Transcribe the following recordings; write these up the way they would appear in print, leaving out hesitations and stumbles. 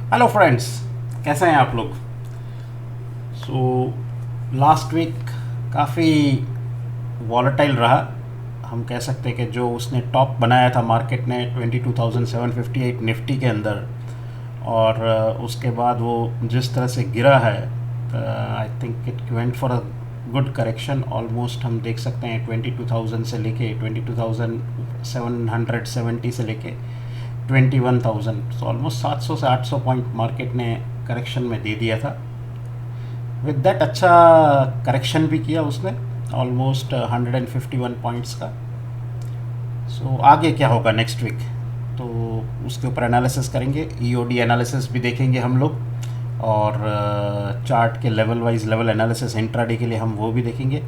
Hello friends, कैसे हैं आप लोग। सो लास्ट वीक काफ़ी वॉलेटाइल रहा। हम कह सकते हैं कि जो उसने टॉप बनाया था मार्केट ने 22,758 निफ्टी के अंदर, और उसके बाद वो जिस तरह से गिरा है, I think it went for a good correction. Almost हम देख सकते हैं 22,000 से लेके 22,770 से लेके 21,000, तो ऑलमोस्ट 700 से 800 पॉइंट मार्केट ने करेक्शन में दे दिया था। विद दैट अच्छा करेक्शन भी किया उसने, ऑलमोस्ट 151 पॉइंट्स का। सो आगे क्या होगा नेक्स्ट वीक, तो उसके ऊपर एनालिसिस करेंगे। ईओडी एनालिसिस भी देखेंगे हम लोग, और चार्ट के level wise level analysis intraday के लिए हम वो भी देखेंगे।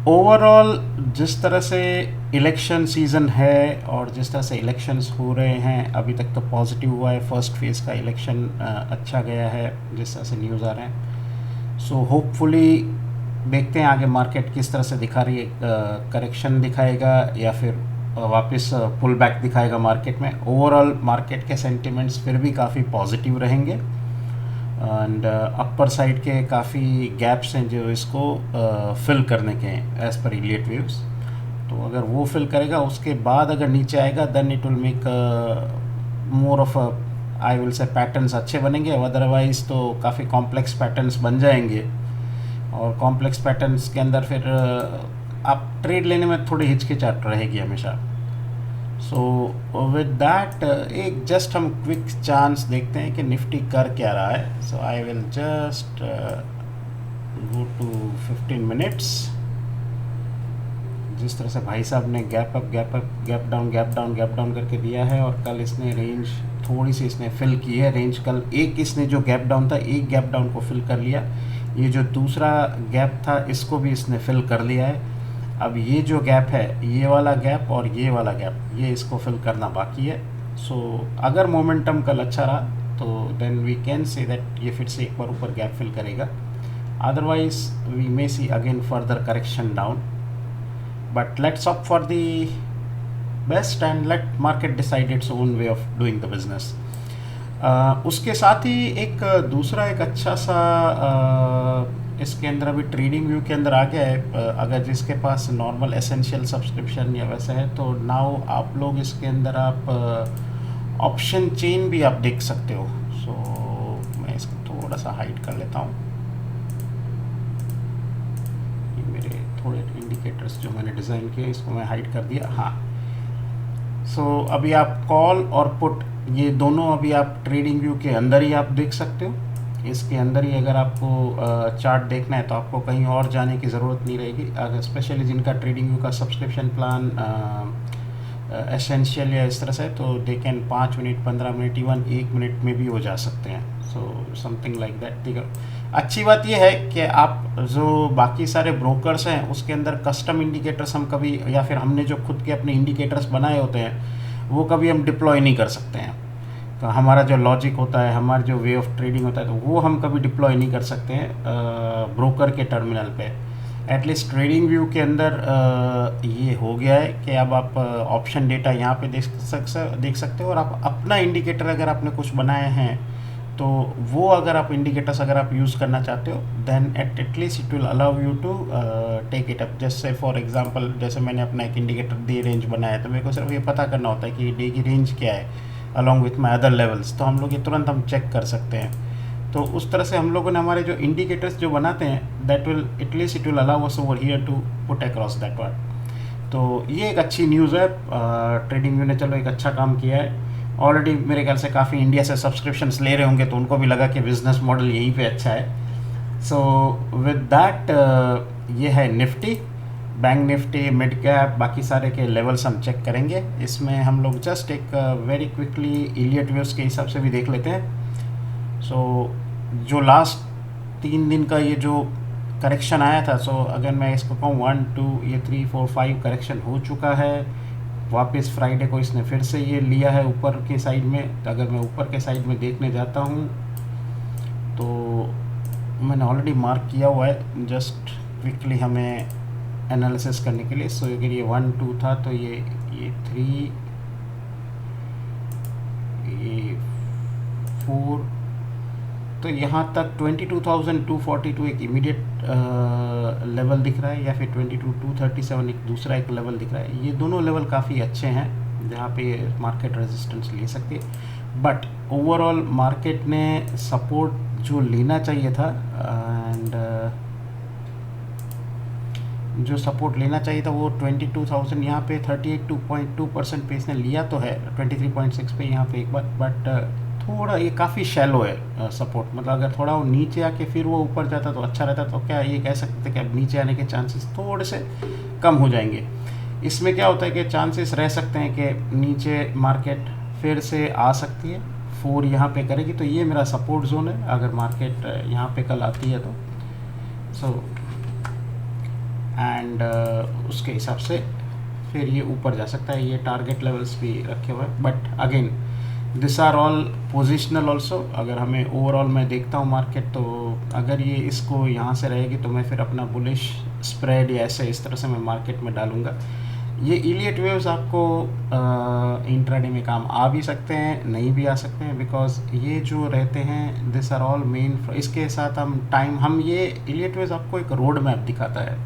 ओवरऑल जिस तरह से इलेक्शन सीज़न है और जिस तरह से इलेक्शंस हो रहे हैं, अभी तक तो पॉजिटिव हुआ है। फर्स्ट फेज़ का इलेक्शन अच्छा गया है जिस तरह से न्यूज़ आ रहे हैं। सो होपफुली देखते हैं आगे मार्केट किस तरह से दिखा रही है, करेक्शन दिखाएगा या फिर वापस पुल बैक दिखाएगा मार्केट में। ओवरऑल मार्केट के सेंटिमेंट्स फिर भी काफ़ी पॉजिटिव रहेंगे, एंड अपर साइड के काफ़ी गैप्स हैं जो इसको फिल करने के हैं एज़ पर इलियट वेव्स। तो अगर वो फिल करेगा उसके बाद अगर नीचे आएगा, then it will make more of a, I will say patterns अच्छे बनेंगे। अदरवाइज तो काफ़ी कॉम्प्लेक्स पैटर्न्स बन जाएंगे, और कॉम्प्लेक्स पैटर्न्स के अंदर फिर आप ट्रेड लेने में थोड़ी हिचकिचाहट रहेगी हमेशा। सो विद दैट एक जस्ट हम क्विक चांस देखते हैं कि निफ्टी कर क्या रहा है। So I will just go to 15 minutes. जिस तरह से भाई साहब ने gap up gap up gap down gap down gap down करके दिया है, और कल इसने रेंज थोड़ी सी इसने फिल की है। रेंज कल एक इसने जो गैप डाउन था, एक गैप डाउन को फिल कर लिया। ये जो दूसरा गैप था इसको भी इसने फिल कर लिया है। अब ये जो गैप है, ये वाला गैप और ये वाला गैप, ये इसको फिल करना बाकी है। सो अगर मोमेंटम कल अच्छा रहा तो then we can say that ये फिर से एक बार ऊपर गैप फिल करेगा। Otherwise we may see again further correction down, but let's opt for the best and let market decide its own way of doing the business. उसके साथ ही एक दूसरा एक अच्छा सा इसके अंदर अभी ट्रेडिंग व्यू के अंदर आ गया है। अगर जिसके पास नॉर्मल एसेंशियल सब्सक्रिप्शन या वैसा है तो नाउ आप लोग इसके अंदर आप ऑप्शन चेन भी आप देख सकते हो। सो मैं इसको थोड़ा सा हाइड कर लेता हूँ। थोड़े इंडिकेटर्स जो मैंने डिज़ाइन किए इसको मैं हाइड कर दिया। हाँ, सो अभी आप कॉल और पुट ये दोनों अभी आप ट्रेडिंग व्यू के अंदर ही आप देख सकते हो। इसके अंदर ही अगर आपको चार्ट देखना है तो आपको कहीं और जाने की ज़रूरत नहीं रहेगी। अगर स्पेशली जिनका ट्रेडिंग व्यू का सब्सक्रिप्शन प्लान एसेंशियल या इस तरह से है तो they can 5 minute 15 minute even 1 minute में भी हो जा सकते हैं। So something like that. ठीक है, अच्छी बात यह है कि आप जो बाकी सारे ब्रोकर्स हैं उसके अंदर कस्टम इंडिकेटर्स हम कभी, या फिर हमने जो खुद के अपने इंडिकेटर्स बनाए होते हैं वो कभी हम डिप्लॉय नहीं कर सकते हैं। तो हमारा जो लॉजिक होता है, हमारा जो वे ऑफ ट्रेडिंग होता है, तो वो हम कभी डिप्लॉय नहीं कर सकते हैं ब्रोकर के टर्मिनल पे। एटलीस्ट ट्रेडिंग व्यू के अंदर ये हो गया है कि अब आप ऑप्शन डेटा यहाँ पे देख सकते हो, और आप अपना इंडिकेटर अगर आपने कुछ बनाए हैं तो वो अगर आप इंडिकेटर्स अगर आप यूज़ करना चाहते हो then at least it will allow you to take it up. जैसे फॉर एग्जांपल, जैसे मैंने अपना एक इंडिकेटर डे रेंज बनाया है तो मेरे को सिर्फ ये पता करना होता है कि डे की रेंज क्या है along with my other levels, तो हम लोग ये तुरंत हम चेक कर सकते हैं। तो उस तरह से हम लोगों ने हमारे जो इंडिकेटर्स जो बनाते हैं that will at least it will allow us over here to put across that word. तो ये एक अच्छी न्यूज़ है। ट्रेडिंग व्यू ने चलो एक अच्छा काम किया है। ऑलरेडी मेरे ख्याल से काफ़ी इंडिया से सब्सक्रिप्शंस ले रहे होंगे तो उनको भी लगा कि बिज़नेस मॉडल यहीं पे अच्छा है। सो विद दैट ये है Nifty, bank Nifty, mid cap, बाकी सारे के लेवल्स हम चेक करेंगे। इसमें हम लोग जस्ट एक वेरी क्विकली इलियट वेव्स के हिसाब से भी देख लेते हैं। सो जो लास्ट 3 दिन का ये जो करेक्शन आया था, सो अगर मैं इसको कहूँ 1 2 ये 3 4 5 करेक्शन हो चुका है। वापस फ्राइडे को इसने फिर से ये लिया है ऊपर के साइड में। तो अगर मैं ऊपर के साइड में देखने जाता हूँ तो मैंने ऑलरेडी मार्क किया हुआ है जस्ट क्विकली हमें एनालिसिस करने के लिए। सो अगर ये 1 2 था तो ये 3 ये 4, तो यहाँ तक 22,242 एक इमीडिएट लेवल दिख रहा है, या फिर 22,237 एक दूसरा एक लेवल दिख रहा है। ये दोनों लेवल काफ़ी अच्छे हैं जहाँ पे मार्केट रेजिस्टेंस ले सकती है। बट ओवरऑल मार्केट ने सपोर्ट जो लेना चाहिए था, एंड जो सपोर्ट लेना चाहिए था वो 22,000 यहाँ पे 38.2% पे इसने लिया तो है, 23.6 पे यहाँ पे एक बार, बट थोड़ा ये काफ़ी शैलो है सपोर्ट। मतलब अगर थोड़ा वो नीचे आके फिर वो ऊपर जाता तो अच्छा रहता, तो क्या ये कह सकते थे कि अब नीचे आने के चांसेस थोड़े से कम हो जाएंगे। इसमें क्या होता है कि चांसेस रह सकते हैं कि नीचे मार्केट फिर से आ सकती है, 4 यहाँ पे करेगी, तो ये मेरा सपोर्ट जोन है अगर मार्केट यहाँ पे कल आती है तो। सो एंड उसके हिसाब से फिर ये ऊपर जा सकता है। ये टारगेट लेवल्स भी रखे हुए हैं, but again this are all positional also. अगर हमें ओवरऑल मैं देखता हूँ मार्केट, तो अगर ये इसको यहाँ से रहेगी तो मैं फिर अपना बुलिश स्प्रेड या ऐसे इस तरह से मैं मार्केट में डालूँगा। ये इलियट वेव्स आपको इंट्राडे में काम आ भी सकते हैं, नहीं भी आ सकते हैं, बिकॉज ये जो रहते हैं दिस आर ऑल मेन। इसके साथ हम ये इलियट वेव्स आपको एक रोड मैप दिखाता है।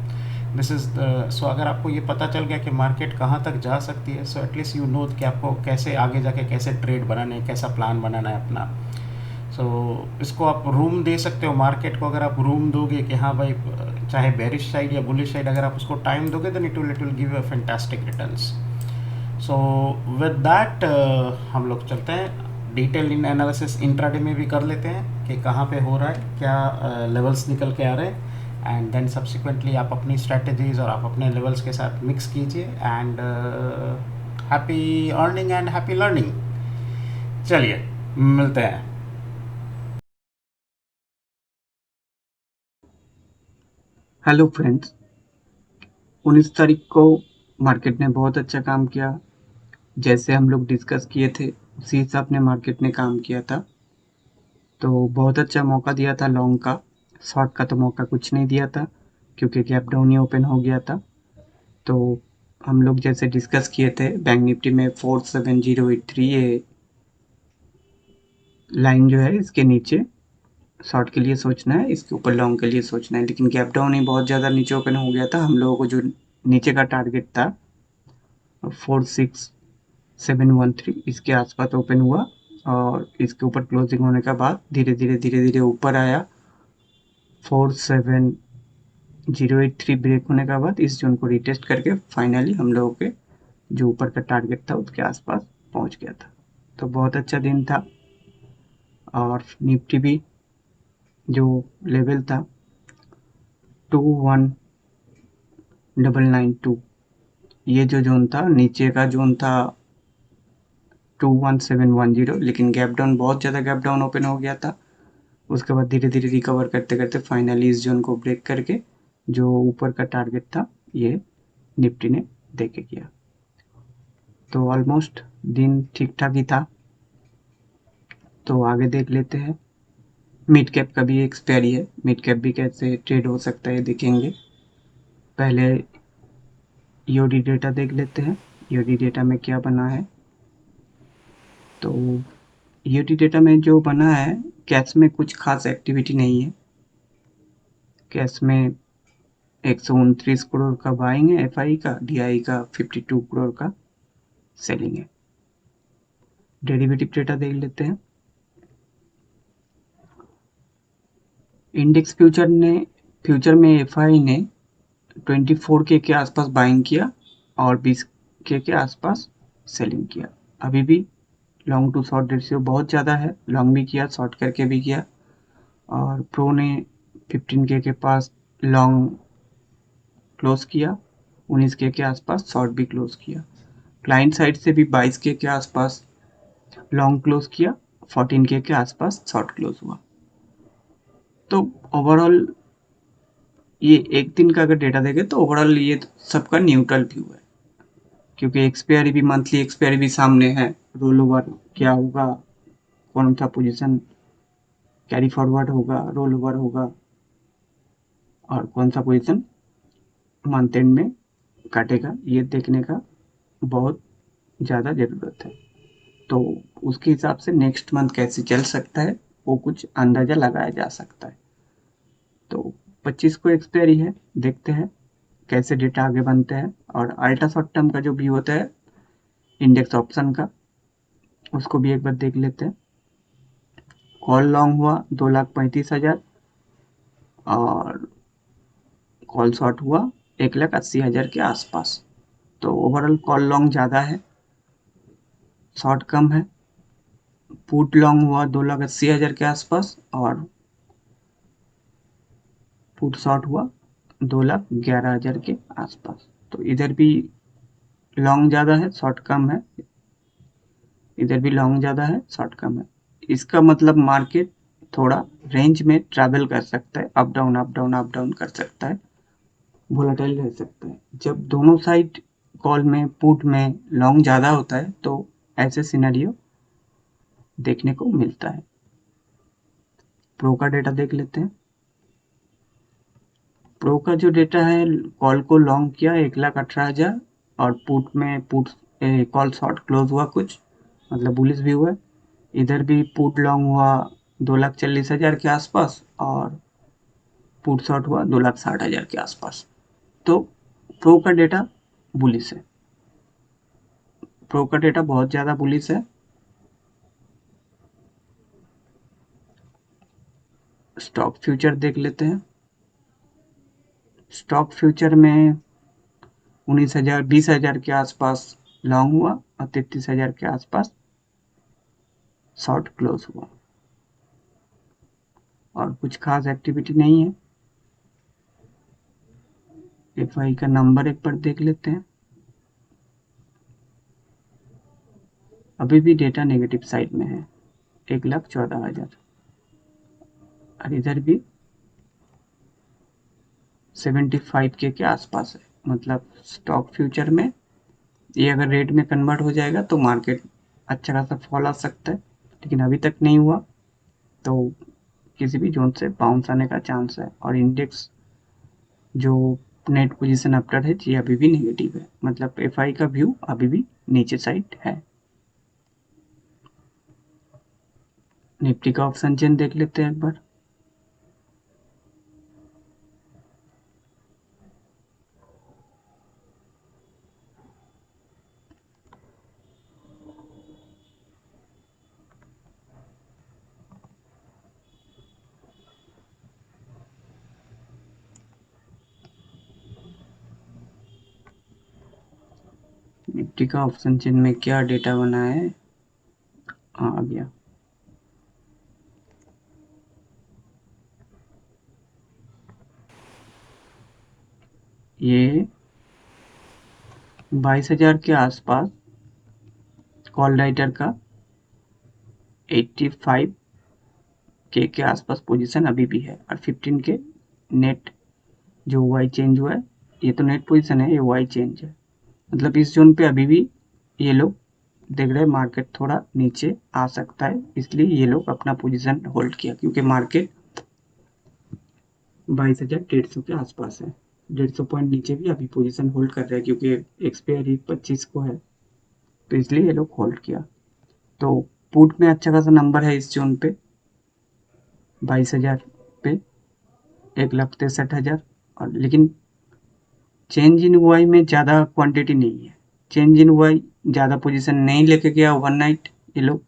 दिस इज़ द सो अगर आपको ये पता चल गया कि मार्केट कहाँ तक जा सकती है, सो एटलीस्ट यू नो कि आपको कैसे आगे जाके कैसे ट्रेड बनाना है, कैसा प्लान बनाना है अपना। सो इसको आप रूम दे सकते हो मार्केट को। अगर आप रूम दोगे कि हाँ भाई, चाहे बेरिश साइड या बुलिश साइड, अगर आप उसको टाइम दोगे तो it will give a fantastic returns. So with that हम लोग चलते हैं डिटेल इन एनालिसिस इंट्राडे में भी कर लेते हैं कि कहाँ पे हो रहा है, क्या लेवल्स निकल के आ रहे हैं, एंड देन सब्सिक्वेंटली आप अपनी स्ट्रेटजीज और आप अपने लेवल्स के साथ मिक्स कीजिए, and happy earning and happy learning. चलिए मिलते हैं। Hello friends. 19 तारीख को मार्केट ने बहुत अच्छा काम किया। जैसे हम लोग डिस्कस किए थे उसी हिसाब ने मार्केट ने काम किया था। तो बहुत अच्छा मौका दिया था लॉन्ग का। शॉर्ट का तो मौका कुछ नहीं दिया था क्योंकि गैप डाउन ही ओपन हो गया था। तो हम लोग जैसे डिस्कस किए थे बैंक निफ्टी में 47083 ये लाइन जो है इसके नीचे शॉर्ट के लिए सोचना है, इसके ऊपर लॉन्ग के लिए सोचना है। लेकिन गैप डाउन ही बहुत ज़्यादा नीचे ओपन हो गया था। हम लोगों को जो नीचे का टारगेट था 46713 इसके आसपास ओपन हुआ और इसके ऊपर क्लोजिंग होने के बाद धीरे धीरे ऊपर आया। 47083 ब्रेक होने के बाद इस जोन को रिटेस्ट करके फाइनली हम लोगों के जो ऊपर का टारगेट था उसके आसपास पहुंच गया था। तो बहुत अच्छा दिन था। और निफ्टी भी जो लेवल था 21992, ये जो जोन था नीचे का जोन था 21710, लेकिन गैप डाउन बहुत ज़्यादा गैप डाउन ओपन हो गया था। उसके बाद धीरे धीरे रिकवर करते करते फाइनली इस जोन को ब्रेक करके जो ऊपर का टारगेट था ये निफ्टी ने दे के किया। तो ऑलमोस्ट दिन ठीक ठाक ही था। तो आगे देख लेते हैं। मिड कैप का भी एक्सपायरी है, मिड कैप भी कैसे ट्रेड हो सकता है देखेंगे। पहले ईओडी डेटा देख लेते हैं, ईओडी डेटा में क्या बना है। तो ईओडी डेटा में जो बना है, कैश में कुछ खास एक्टिविटी नहीं है। कैश में 129 करोड़ का बाइंग है एफआई का, डीआई का 52 करोड़ का सेलिंग है। डेरिवेटिव डेटा देख लेते हैं। इंडेक्स फ्यूचर में एफआई ने 24 के आसपास बाइंग किया और 20 के आसपास सेलिंग किया। अभी भी लॉन्ग टू शॉर्ट रेशियो बहुत ज़्यादा है, लॉन्ग भी किया शॉर्ट करके भी किया। और प्रो ने 15 के पास लॉन्ग क्लोज किया, 19 के आसपास शॉर्ट भी क्लोज किया। क्लाइंट साइड से भी 22 के आसपास लॉन्ग क्लोज किया, 14 के आसपास शॉर्ट क्लोज हुआ। तो ओवरऑल ये एक दिन का अगर डेटा देखें तो ओवरऑल ये सबका न्यूट्रल व्यू है, क्योंकि एक्सपायरी भी मंथली एक्सपायरी भी सामने है। रोल ओवर क्या होगा, कौन सा पोजीशन कैरी फॉरवर्ड होगा, रोल ओवर होगा और कौन सा पोजीशन मंथ एंड में काटेगा, ये देखने का बहुत ज़्यादा ज़रूरत है। तो उसके हिसाब से नेक्स्ट मंथ कैसे चल सकता है वो कुछ अंदाज़ा लगाया जा सकता है। तो 25 को एक्सपायरी है, देखते हैं कैसे डेटा आगे बनते हैं। और अल्ट्रा शॉर्ट टर्म का जो व्यू होता है इंडेक्स ऑप्शन का, उसको भी एक बार देख लेते हैं। कॉल लॉन्ग हुआ 2,35,000 और कॉल शॉर्ट हुआ 1,80,000 के आसपास। तो ओवरऑल कॉल लॉन्ग ज़्यादा है, शॉर्ट कम है। पुट लॉन्ग हुआ 2,80,000 के आसपास और पुट शॉर्ट हुआ 2,11,000 के आसपास। तो इधर भी लॉन्ग ज़्यादा है, शॉर्ट कम है। इधर भी लॉन्ग ज़्यादा है, शॉर्ट कम है। इसका मतलब मार्केट थोड़ा रेंज में ट्रैवल कर सकता है, up down up down up down कर सकता है, वोलेटाइल रह सकता है। जब दोनों साइड कॉल में पुट में लॉन्ग ज़्यादा होता है तो ऐसे सिनेरियो देखने को मिलता है। प्रो का डेटा देख लेते हैं। प्रो का जो डेटा है, कॉल को लॉन्ग किया 1,18,000 और पुट में कॉल शॉर्ट क्लोज हुआ कुछ, मतलब बुलिश भी हुआ। इधर भी पुट लॉन्ग हुआ 2,40,000 के आसपास और पुट शॉर्ट हुआ 2,60,000 के आसपास। तो प्रो का डेटा बुलिश है, प्रो का डेटा बहुत ज़्यादा बुलिश है। स्टॉक फ्यूचर देख लेते हैं। स्टॉक फ्यूचर में 19,000 20,000 के आसपास लॉन्ग हुआ और 33,000 के आसपास शॉर्ट क्लोज हुआ और कुछ खास एक्टिविटी नहीं है। एफआई का नंबर एक बार देख लेते हैं। अभी भी डेटा नेगेटिव साइड में है, 1,14,000 और इधर भी 75 के आसपास है। मतलब स्टॉक फ्यूचर में ये अगर रेट में कन्वर्ट हो जाएगा तो मार्केट अच्छा खासा फॉल आ सकता है, लेकिन अभी तक नहीं हुआ तो किसी भी जोन से बाउंस आने का चांस है। और इंडेक्स जो नेट पोजीशन आफ्टर है ये अभी भी नेगेटिव है, मतलब एफआई का व्यू अभी भी नीचे साइड है। निफ्टी का ऑप्शन चेन देख लेते हैं एक बार। निफ्टी का ऑप्शन चेन में क्या डेटा बना है, आ गया। ये 22,000 के आसपास कॉल राइटर का 85 के आसपास पोजीशन अभी भी है और 15 के नेट जो वाई चेंज हुआ है, ये तो नेट पोजीशन है, ये वाई चेंज है। मतलब इस जोन पे अभी भी ये लोग देख रहे हैं मार्केट थोड़ा नीचे आ सकता है, इसलिए ये लोग अपना पोजीशन होल्ड किया, क्योंकि मार्केट 22,150 के आसपास है। 150 पॉइंट नीचे भी अभी पोजीशन होल्ड कर रहा है, क्योंकि एक्सपायरी 25 को है, तो इसलिए ये लोग होल्ड किया। तो पुट में अच्छा खासा नंबर है इस जोन पे, 22,000 पे 1,63,000 और, लेकिन चेंज इन वाई में ज़्यादा क्वांटिटी नहीं है। चेंज इन वाई ज़्यादा पोजीशन नहीं लेके गया ओवरनाइट ये लोग।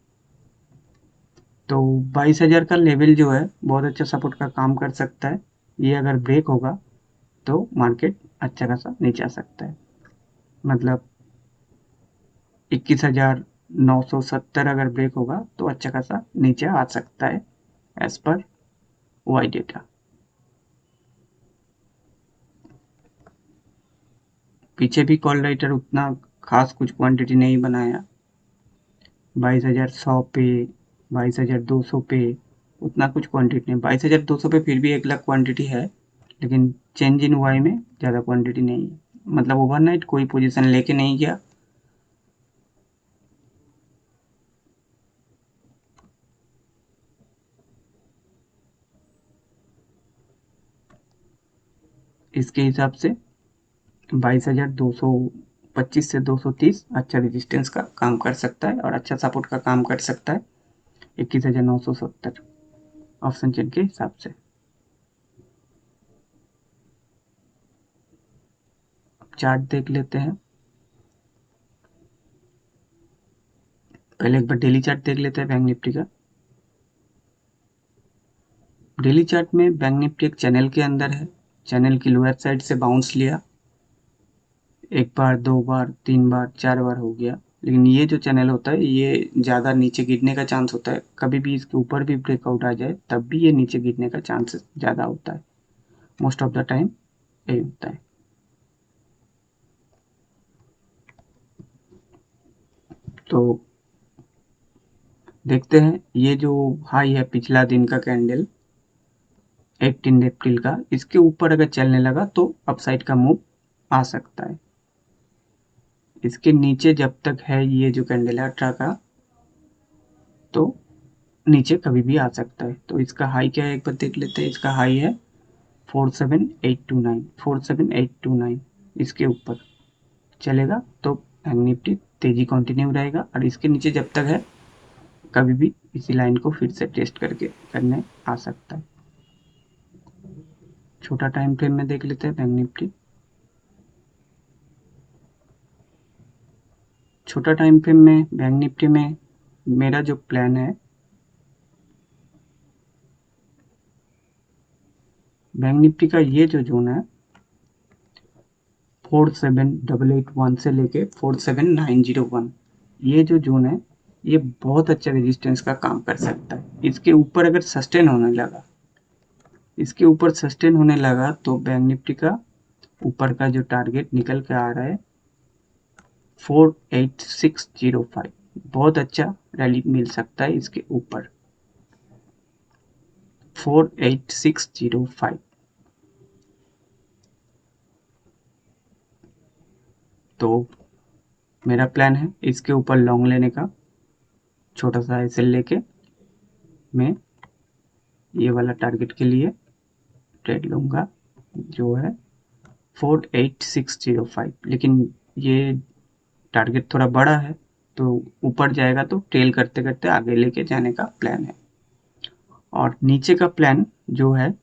तो 22,000 का लेवल जो है बहुत अच्छा सपोर्ट का काम कर सकता है। ये अगर ब्रेक होगा तो मार्केट अच्छा खासा नीचे आ सकता है। मतलब 21,970 अगर ब्रेक होगा तो अच्छा खासा नीचे आ सकता है एज पर वाई डेटा। पीछे भी कॉल राइटर उतना खास कुछ क्वांटिटी नहीं बनाया, 22,100 पे 22,200 पे उतना कुछ क्वांटिटी नहीं। 22,200 पे फिर भी 1 लाख क्वांटिटी है, लेकिन चेंज इन वाई में ज़्यादा क्वांटिटी नहीं है। मतलब ओवरनाइट कोई पोजीशन लेके नहीं गया। इसके हिसाब से 22,200 25 से 230 अच्छा रेजिस्टेंस का काम कर सकता है और अच्छा सपोर्ट का काम कर सकता है 21,970 ऑप्शन चेन के हिसाब से। चार्ट देख लेते हैं। पहले एक बार डेली चार्ट देख लेते हैं बैंक निफ्टी का। डेली चार्ट में बैंक निफ्टी एक चैनल के अंदर है। चैनल की लोअर साइड से बाउंस लिया, एक बार, दो बार, तीन बार, चार बार हो गया। लेकिन ये जो चैनल होता है ये ज़्यादा नीचे गिरने का चांस होता है। कभी भी इसके ऊपर भी ब्रेकआउट आ जाए तब भी ये नीचे गिरने का चांसेस ज़्यादा होता है। मोस्ट ऑफ द टाइम यही होता है। तो देखते हैं, ये जो हाई है पिछला दिन का कैंडल 18 अप्रैल का, इसके ऊपर अगर चलने लगा तो अपसाइड का मूव आ सकता है। इसके नीचे जब तक है ये जो कैंडल है 18 का, तो नीचे कभी भी आ सकता है। तो इसका हाई क्या है एक बार देख लेते हैं। इसका हाई है 47829, 47829। इसके ऊपर चलेगा तो बैंक निफ्टी तेजी कंटिन्यू रहेगा और इसके नीचे जब तक है कभी भी इसी लाइन को फिर से टेस्ट करके करने आ सकता है। छोटा टाइम फ्रेम में देख लेते हैं बैंक निफ्टी। छोटा टाइम फ्रेम में बैंक निफ्टी में मेरा जो प्लान है, बैंक निफ्टी का ये जो जोन है 47881 से लेके 47901, ये जो जोन है ये बहुत अच्छा रेजिस्टेंस का काम कर सकता है। इसके ऊपर अगर सस्टेन होने लगा, इसके ऊपर सस्टेन होने लगा तो बैंक निफ्टी का ऊपर का जो टारगेट निकल के आ रहा है 48605, बहुत अच्छा रैली मिल सकता है इसके ऊपर 48605। तो मेरा प्लान है इसके ऊपर लॉन्ग लेने का, छोटा सा एसएल लेके मैं ये वाला टारगेट के लिए ट्रेड लूँगा जो है 48605। लेकिन ये टारगेट थोड़ा बड़ा है तो ऊपर जाएगा तो ट्रेल करते करते आगे लेके जाने का प्लान है। और नीचे का प्लान जो है,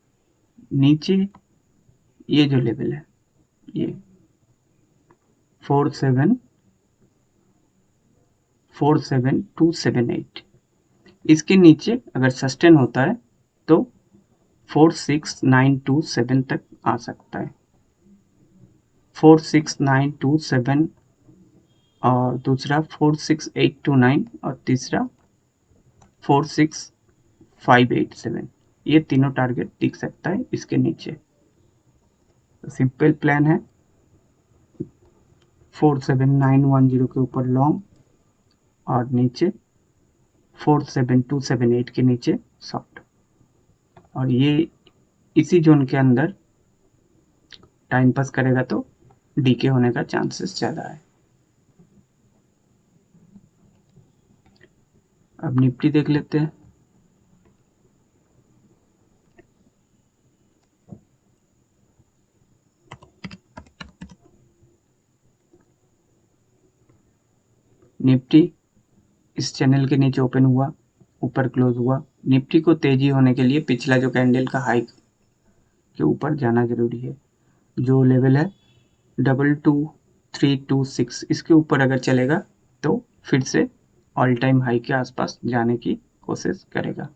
नीचे ये जो लेवल है ये 47278, इसके नीचे अगर सस्टेन होता है तो 46927 तक आ सकता है। 46927 और दूसरा 46829 और तीसरा 46587, ये तीनों टारगेट दिख सकता है इसके नीचे। तो सिंपल प्लान है 47910 के ऊपर लॉन्ग और नीचे 47278 के नीचे शॉर्ट। और ये इसी जोन के अंदर टाइम पास करेगा तो डीके होने का चांसेस ज़्यादा है। अब निफ्टी देख लेते हैं। निफ्टी इस चैनल के नीचे ओपन हुआ, ऊपर क्लोज हुआ। निफ्टी को तेजी होने के लिए पिछला जो कैंडल का हाई के ऊपर जाना जरूरी है। जो लेवल है 22326, इसके ऊपर अगर चलेगा तो फिर से ऑल टाइम हाई के आसपास जाने की कोशिश करेगा।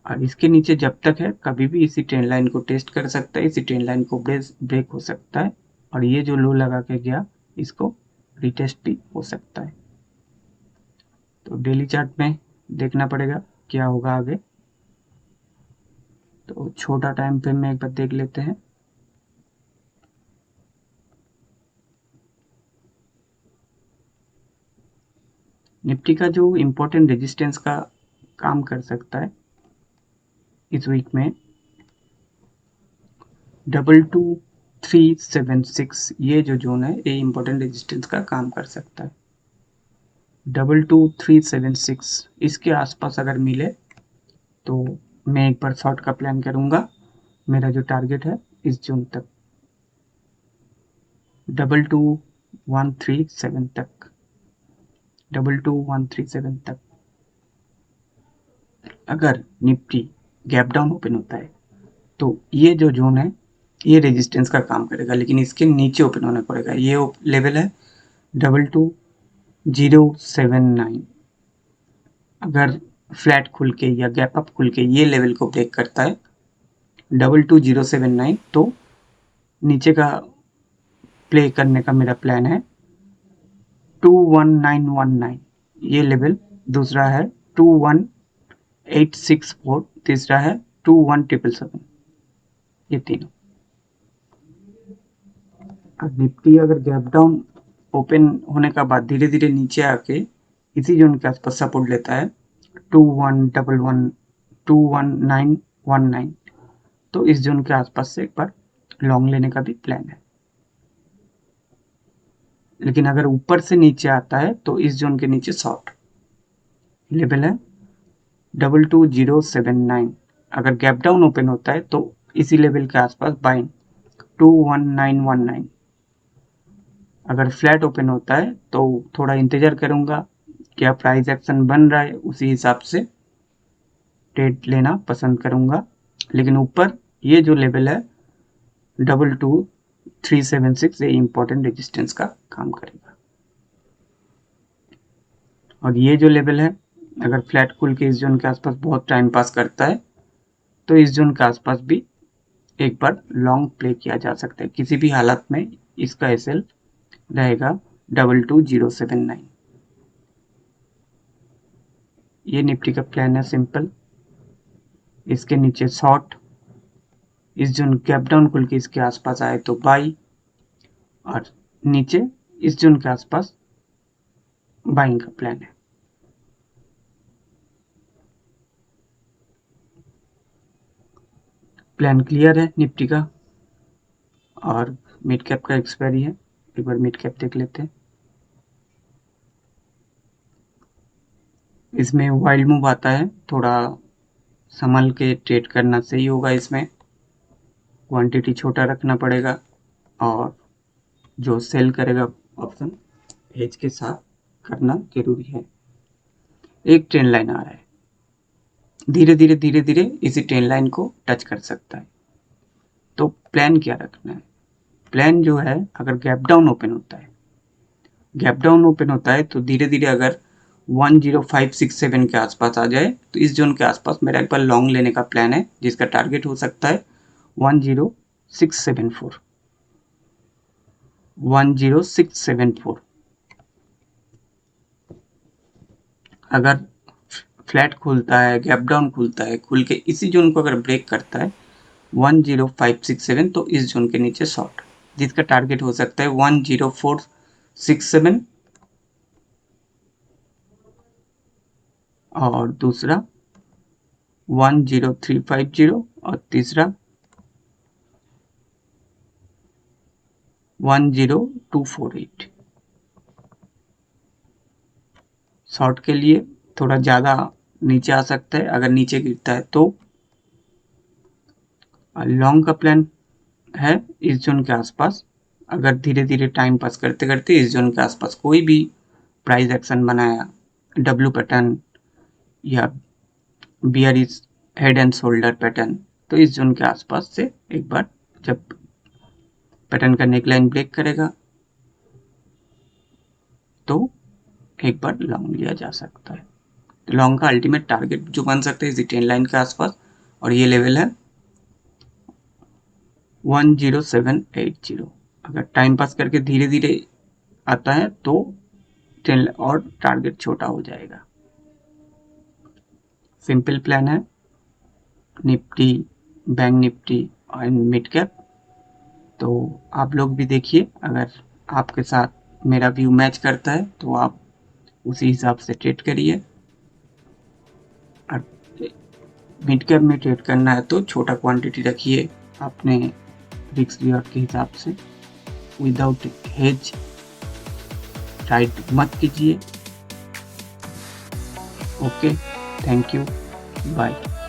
और इसके नीचे जब तक है कभी भी इसी ट्रेंड लाइन को टेस्ट कर सकता है, इसी ट्रेंड लाइन को ब्रेक हो सकता है और ये जो लो लगा के गया इसको रिटेस्ट भी हो सकता है। तो डेली चार्ट में देखना पड़ेगा क्या होगा आगे। तो छोटा टाइम फ्रेम में एक बार देख लेते हैं। निफ्टी का जो इम्पोर्टेंट रेजिस्टेंस का काम कर सकता है इस वीक में 22376, ये जो जोन है ये इम्पोर्टेंट रेजिस्टेंस का काम कर सकता है। 22376 इसके आसपास अगर मिले तो मैं एक बार शॉर्ट का प्लान करूंगा। मेरा जो टारगेट है इस जून तक। 22,137 तक, 22,137 तक अगर निफ्टी गैप डाउन ओपन होता है तो ये जो जोन है ये रेजिस्टेंस का काम करेगा, लेकिन इसके नीचे ओपन होना पड़ेगा। ये लेवल है 22,079। अगर फ्लैट खुल के या गैप अप खुल के ये लेवल को ब्रेक करता है 22,079, तो नीचे का प्ले करने का मेरा प्लान है 21,919 ये लेवल, दूसरा है 21,864, तीसरा है 21,777, ये तीनों। निफ्टी अगर गैप डाउन ओपन होने का बाद धीरे धीरे नीचे आके इसी जोन के आसपास सपोर्ट लेता है 21,919, तो इस जोन के आसपास से एक बार लॉन्ग लेने का भी प्लान है। लेकिन अगर ऊपर से नीचे आता है तो इस जोन के नीचे शॉर्ट लेवल है 22,079। अगर गैप डाउन ओपन होता है तो इसी लेवल के आसपास बाइंग 21,919। अगर फ्लैट ओपन होता है तो थोड़ा इंतजार करूंगा, क्या प्राइस एक्शन बन रहा है उसी हिसाब से ट्रेड लेना पसंद करूंगा। लेकिन ऊपर ये जो लेवल है 22,376 ये इंपॉर्टेंट रेजिस्टेंस का काम करेगा। और ये जो लेवल है अगर फ्लैट खुल के इस जोन के आसपास बहुत टाइम पास करता है तो इस जोन के आसपास भी एक बार लॉन्ग प्ले किया जा सकता है। किसी भी हालत में इसका एसएल रहेगा 22,079। ये निफ्टी का प्लान है सिंपल। इसके नीचे शॉर्ट, इस जोन गैप डाउन खुल के इसके आसपास आए तो बाई, और नीचे इस जोन के आसपास बाइंग का प्लान है। प्लान क्लियर है निफ्टी का। और मिड कैप का एक्सपायरी है, एक बार मिड कैप देख लेते हैं। इसमें वाइल्ड मूव आता है, थोड़ा संभल के ट्रेड करना सही होगा। इसमें क्वांटिटी छोटा रखना पड़ेगा और जो सेल करेगा ऑप्शन हेज के साथ करना जरूरी है। एक ट्रेंड लाइन आ रहा है, धीरे धीरे इसी ट्रेंड लाइन को टच कर सकता है। तो प्लान क्या रखना है? प्लान जो है अगर गैप डाउन ओपन होता है तो धीरे धीरे अगर 10567 के आसपास आ जाए तो इस जोन के आसपास मेरा एक बार लॉन्ग लेने का प्लान है, जिसका टारगेट हो सकता है 10674। 10674 अगर फ्लैट खुलता है, गैप डाउन खुलता है, खुल के इसी जोन को अगर ब्रेक करता है 10567, तो इस जोन के नीचे शॉर्ट, जिसका टारगेट हो सकता है 10467 और दूसरा 10350 और तीसरा 10248। शॉर्ट के लिए थोड़ा ज़्यादा नीचे आ सकता है, अगर नीचे गिरता है तो। लॉन्ग का प्लान है इस जोन के आसपास, अगर धीरे धीरे टाइम पास करते करते इस जोन के आसपास कोई भी प्राइस एक्शन बनाया, डब्ल्यू पैटर्न या bearish head and shoulder pattern, तो इस जोन के आसपास से एक बार जब पैटर्न का नेकलाइन ब्रेक करेगा तो एक बार लॉन्ग लिया जा सकता है। तो लॉन्ग का अल्टीमेट टारगेट जो बन सकता है इसी ट्रेंड लाइन के आसपास, और ये लेवल है 10780। अगर टाइम पास करके धीरे धीरे आता है तो ट्रेंड और टारगेट छोटा हो जाएगा। सिंपल प्लान है निफ्टी, बैंक निफ्टी और मिड कैप। तो आप लोग भी देखिए, अगर आपके साथ मेरा व्यू मैच करता है तो आप उसी हिसाब से ट्रेड करिए। और मिड कैप में ट्रेड करना है तो छोटा क्वांटिटी रखिए, अपने रिस्क रिवॉर्ड के हिसाब से। विदाउट हेज ट्राइड मत कीजिए। Okay, thank you, bye.